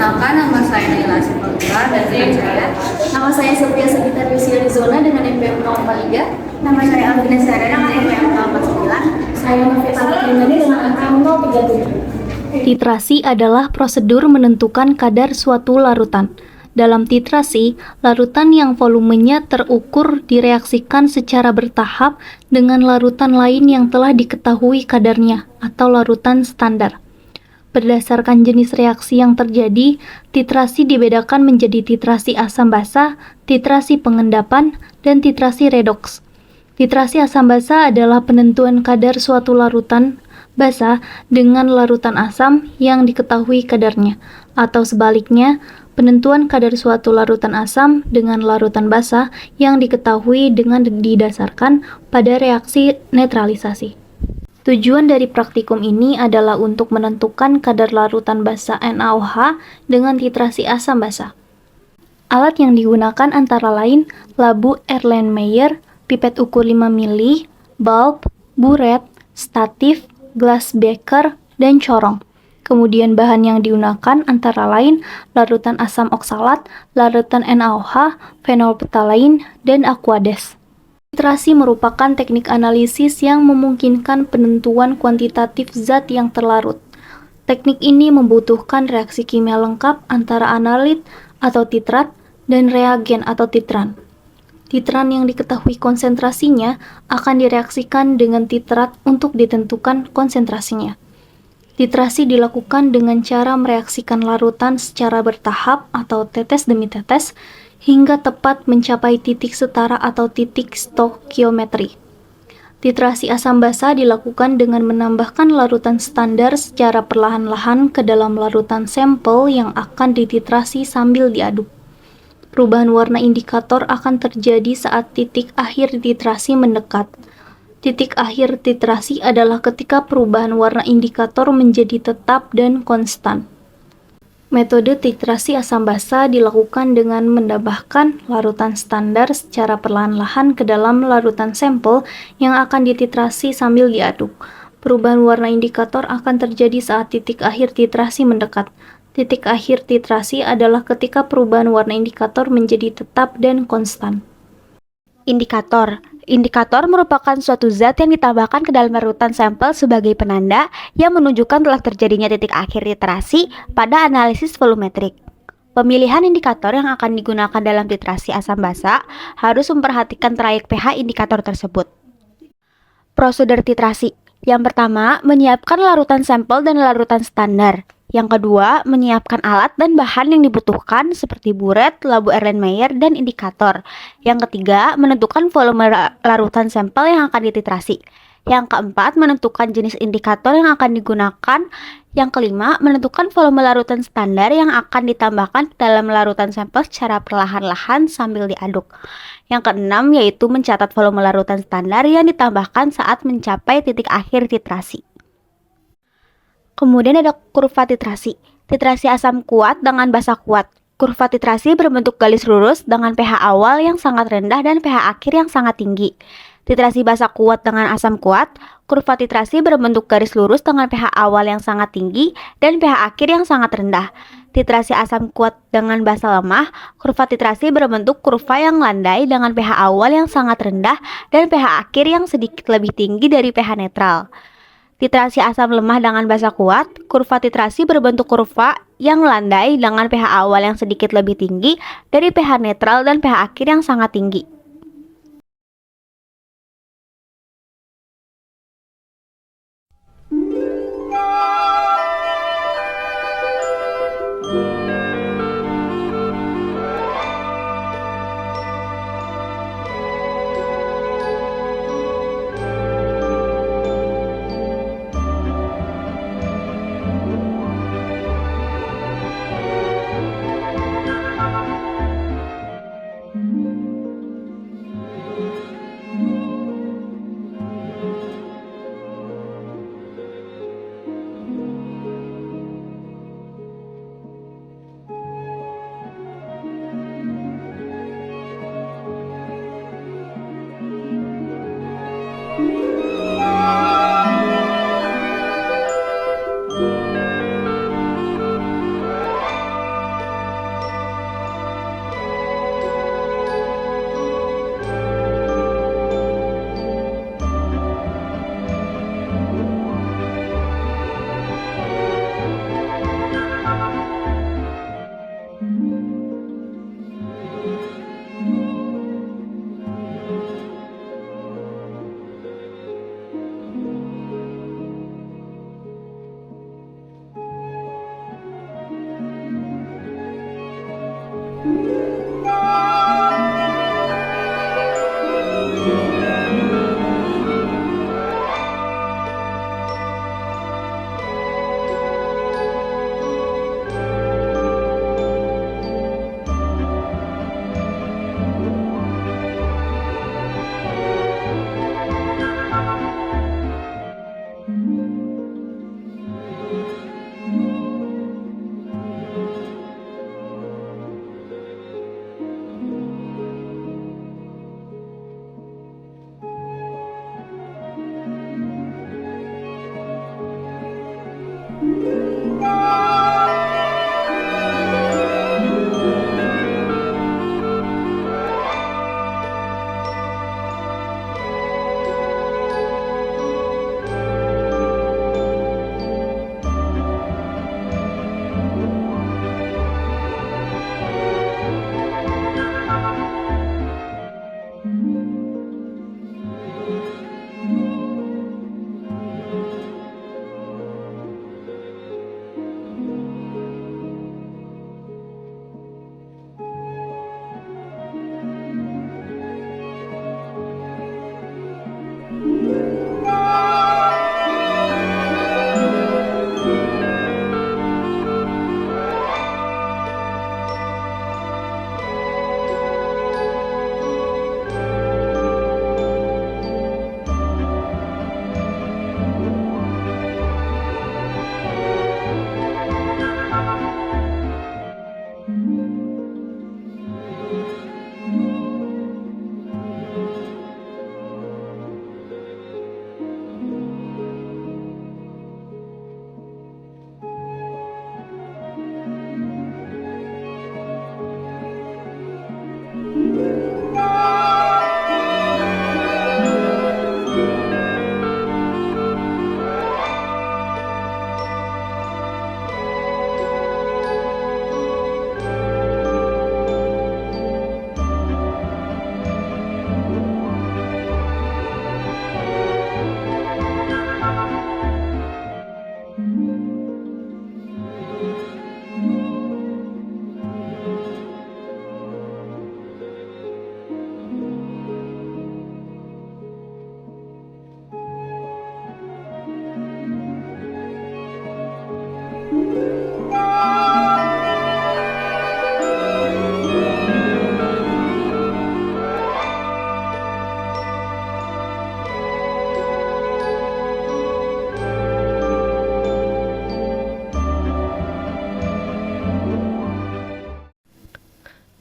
Perkenalkan, nama saya Naila Sifolga dan rekan saya. Nama saya Sofia Sekitar Lucia Rizona dengan NPM 043. Nama saya Alvina Sarah dengan NPM 049. Saya Novita Kendani dengan NPM 037. Titrasi adalah prosedur menentukan kadar suatu larutan. Dalam titrasi, larutan yang volumenya terukur direaksikan secara bertahap dengan larutan lain yang telah diketahui kadarnya atau larutan standar. Berdasarkan jenis reaksi yang terjadi, titrasi dibedakan menjadi titrasi asam basa, titrasi pengendapan, dan titrasi redoks. Titrasi asam basa adalah penentuan kadar suatu larutan basa dengan larutan asam yang diketahui kadarnya, atau sebaliknya, penentuan kadar suatu larutan asam dengan larutan basa yang diketahui dengan didasarkan pada reaksi netralisasi. Tujuan dari praktikum ini adalah untuk menentukan kadar larutan basa NaOH dengan titrasi asam basa. Alat yang digunakan antara lain labu Erlenmeyer, pipet ukur 5 mili, bulb, buret, statif, gelas beker, dan corong. Kemudian bahan yang digunakan antara lain larutan asam oksalat, larutan NaOH, fenolftalein, dan aquades. Titrasi merupakan teknik analisis yang memungkinkan penentuan kuantitatif zat yang terlarut. Teknik ini membutuhkan reaksi kimia lengkap antara analit atau titrat dan reagen atau titran. Titran yang diketahui konsentrasinya akan direaksikan dengan titrat untuk ditentukan konsentrasinya. Titrasi dilakukan dengan cara mereaksikan larutan secara bertahap atau tetes demi tetes hingga tepat mencapai titik setara atau titik stokiometri. Titrasi asam basa dilakukan dengan menambahkan larutan standar secara perlahan-lahan ke dalam larutan sampel yang akan dititrasi sambil diaduk. Perubahan warna indikator akan terjadi saat titik akhir titrasi mendekat. Titik akhir titrasi adalah ketika perubahan warna indikator menjadi tetap dan konstan. Metode titrasi asam basa dilakukan dengan menambahkan larutan standar secara perlahan-lahan ke dalam larutan sampel yang akan dititrasi sambil diaduk. Perubahan warna indikator akan terjadi saat titik akhir titrasi mendekat. Titik akhir titrasi adalah ketika perubahan warna indikator menjadi tetap dan konstan. Indikator. Indikator merupakan suatu zat yang ditambahkan ke dalam larutan sampel sebagai penanda yang menunjukkan telah terjadinya titik akhir titrasi pada analisis volumetrik. Pemilihan indikator yang akan digunakan dalam titrasi asam basa harus memperhatikan trayek pH indikator tersebut. Prosedur titrasi. Yang pertama, menyiapkan larutan sampel dan larutan standar. Yang kedua, menyiapkan alat dan bahan yang dibutuhkan seperti buret, labu Erlenmeyer, dan indikator. Yang ketiga, menentukan volume larutan sampel yang akan dititrasi. Yang keempat, menentukan jenis indikator yang akan digunakan. Yang kelima, menentukan volume larutan standar yang akan ditambahkan dalam larutan sampel secara perlahan-lahan sambil diaduk. Yang keenam, yaitu mencatat volume larutan standar yang ditambahkan saat mencapai titik akhir titrasi. Kemudian ada kurva titrasi. Titrasi asam kuat dengan basa kuat. Kurva titrasi berbentuk garis lurus dengan pH awal yang sangat rendah dan pH akhir yang sangat tinggi. Titrasi basa kuat dengan asam kuat. Kurva titrasi berbentuk garis lurus dengan pH awal yang sangat tinggi dan pH akhir yang sangat rendah. Titrasi asam kuat dengan basa lemah. Kurva titrasi berbentuk kurva yang landai dengan pH awal yang sangat rendah dan pH akhir yang sedikit lebih tinggi dari pH netral. Titrasi asam lemah dengan basa kuat, kurva titrasi berbentuk kurva yang landai dengan pH awal yang sedikit lebih tinggi dari pH netral dan pH akhir yang sangat tinggi.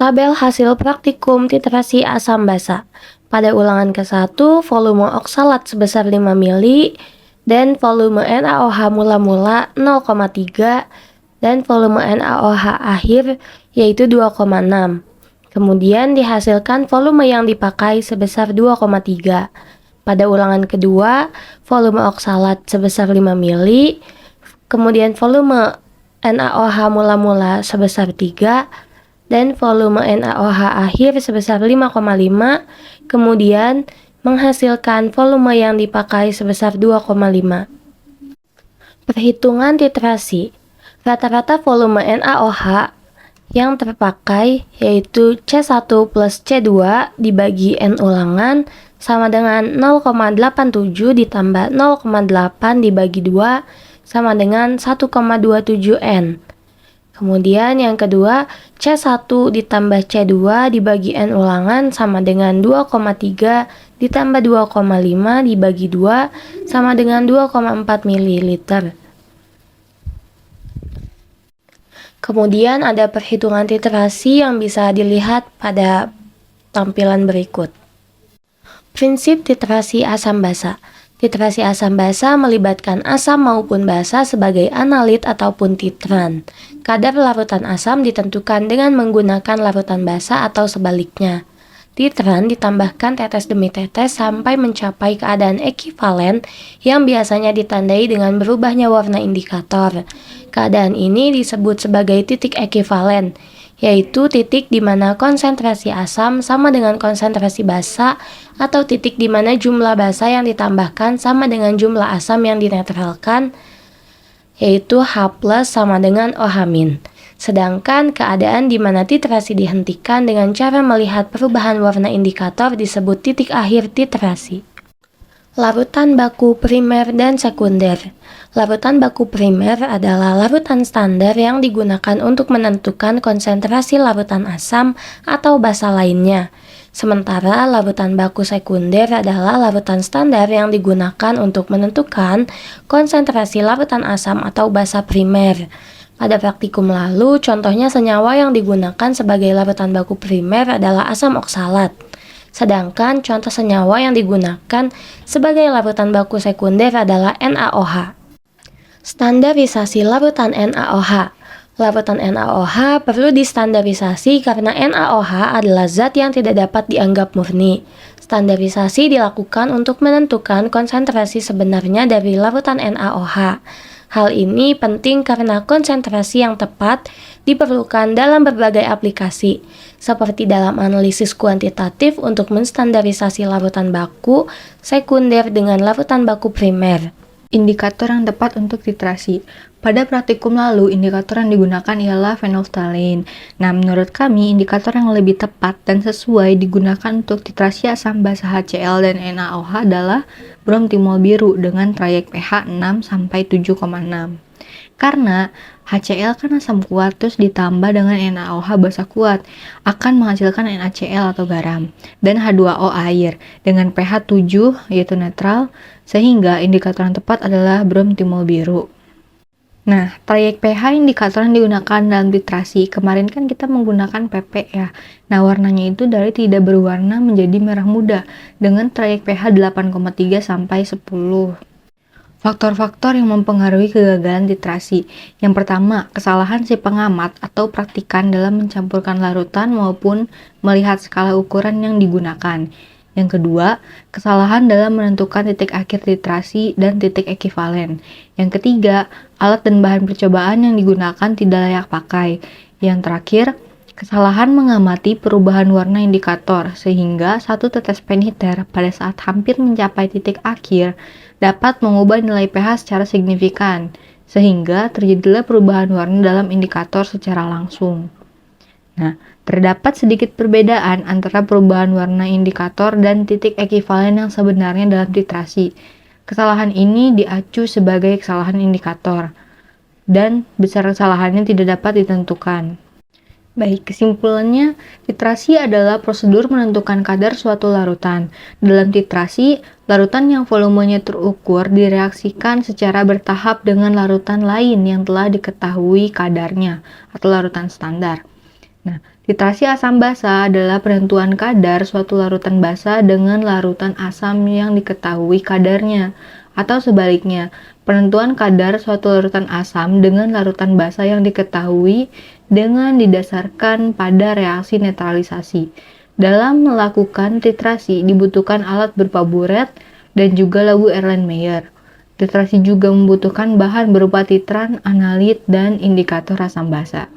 Tabel hasil praktikum titrasi asam basa. Pada ulangan ke-1, volume oksalat sebesar 5 mili dan volume NaOH mula-mula 0,3 dan volume NaOH akhir yaitu 2,6. Kemudian dihasilkan volume yang dipakai sebesar 2,3. Pada ulangan kedua, volume oksalat sebesar 5 mili, kemudian volume NaOH mula-mula sebesar 3, dan volume NaOH akhir sebesar 5,5, kemudian menghasilkan volume yang dipakai sebesar 2,5. Perhitungan titrasi. Rata-rata volume NaOH yang terpakai yaitu C1 plus C2 dibagi N ulangan sama dengan 0,87 ditambah 0,8 dibagi 2 sama dengan 1,27 N. Kemudian yang kedua, C1 ditambah C2 dibagi N ulangan sama dengan 2,3 ditambah 2,5 dibagi 2 sama dengan 2,4 ml. Kemudian ada perhitungan titrasi yang bisa dilihat pada tampilan berikut. Prinsip titrasi asam basa. Titrasi asam basa melibatkan asam maupun basa sebagai analit ataupun titran. Kadar larutan asam ditentukan dengan menggunakan larutan basa atau sebaliknya. Titran ditambahkan tetes demi tetes sampai mencapai keadaan ekivalen yang biasanya ditandai dengan berubahnya warna indikator. Keadaan ini disebut sebagai titik ekivalen, yaitu titik di mana konsentrasi asam sama dengan konsentrasi basa atau titik di mana jumlah basa yang ditambahkan sama dengan jumlah asam yang dinetralkan, yaitu H+ sama dengan OH-. Sedangkan keadaan di mana titrasi dihentikan dengan cara melihat perubahan warna indikator disebut titik akhir titrasi. Larutan baku primer dan sekunder. Larutan baku primer adalah larutan standar yang digunakan untuk menentukan konsentrasi larutan asam atau basa lainnya. Sementara larutan baku sekunder adalah larutan standar yang digunakan untuk menentukan konsentrasi larutan asam atau basa primer. Pada praktikum lalu, contohnya senyawa yang digunakan sebagai larutan baku primer adalah asam oksalat. Sedangkan contoh senyawa yang digunakan sebagai larutan baku sekunder adalah NaOH. Standarisasi larutan NaOH. Larutan NaOH perlu distandarisasi karena NaOH adalah zat yang tidak dapat dianggap murni. Standarisasi dilakukan untuk menentukan konsentrasi sebenarnya dari larutan NaOH. Hal ini penting karena konsentrasi yang tepat diperlukan dalam berbagai aplikasi, seperti dalam analisis kuantitatif untuk menstandarisasi larutan baku sekunder dengan larutan baku primer. Indikator yang tepat untuk titrasi. Pada praktikum lalu, indikator yang digunakan ialah phenolphthalein. Nah, menurut kami, indikator yang lebih tepat dan sesuai digunakan untuk titrasi asam basa HCl dan NaOH adalah bromtimol biru dengan trayek pH 6 sampai 7,6. Karena HCl kan asam kuat terus ditambah dengan NaOH basa kuat akan menghasilkan NaCl atau garam dan H2O air dengan pH 7 yaitu netral, sehingga indikator yang tepat adalah bromtimol biru. Nah, trayek pH indikator yang digunakan dalam titrasi. Kemarin kan kita menggunakan PP ya. Nah, warnanya itu dari tidak berwarna menjadi merah muda dengan trayek pH 8,3 sampai 10. Faktor-faktor yang mempengaruhi kegagalan titrasi. Yang pertama, kesalahan si pengamat atau praktikan dalam mencampurkan larutan maupun melihat skala ukuran yang digunakan. Yang kedua, kesalahan dalam menentukan titik akhir titrasi dan titik ekivalen. Yang ketiga, alat dan bahan percobaan yang digunakan tidak layak pakai. Yang terakhir, kesalahan mengamati perubahan warna indikator sehingga satu tetes peniter pada saat hampir mencapai titik akhir dapat mengubah nilai pH secara signifikan, sehingga terjadilah perubahan warna dalam indikator secara langsung. Nah, terdapat sedikit perbedaan antara perubahan warna indikator dan titik ekivalen yang sebenarnya dalam titrasi. Kesalahan ini diacu sebagai kesalahan indikator, dan besar kesalahannya tidak dapat ditentukan. Baik, kesimpulannya, titrasi adalah prosedur menentukan kadar suatu larutan. Dalam titrasi, larutan yang volumenya terukur direaksikan secara bertahap dengan larutan lain yang telah diketahui kadarnya, atau larutan standar. Nah, Titrasi asam basa adalah penentuan kadar suatu larutan basa dengan larutan asam yang diketahui kadarnya, atau sebaliknya, penentuan kadar suatu larutan asam dengan larutan basa yang diketahui dengan didasarkan pada reaksi netralisasi. Dalam melakukan titrasi dibutuhkan alat berupa buret dan juga lagu Erlenmeyer. Titrasi juga membutuhkan bahan berupa titran, analit, dan indikator asam basa.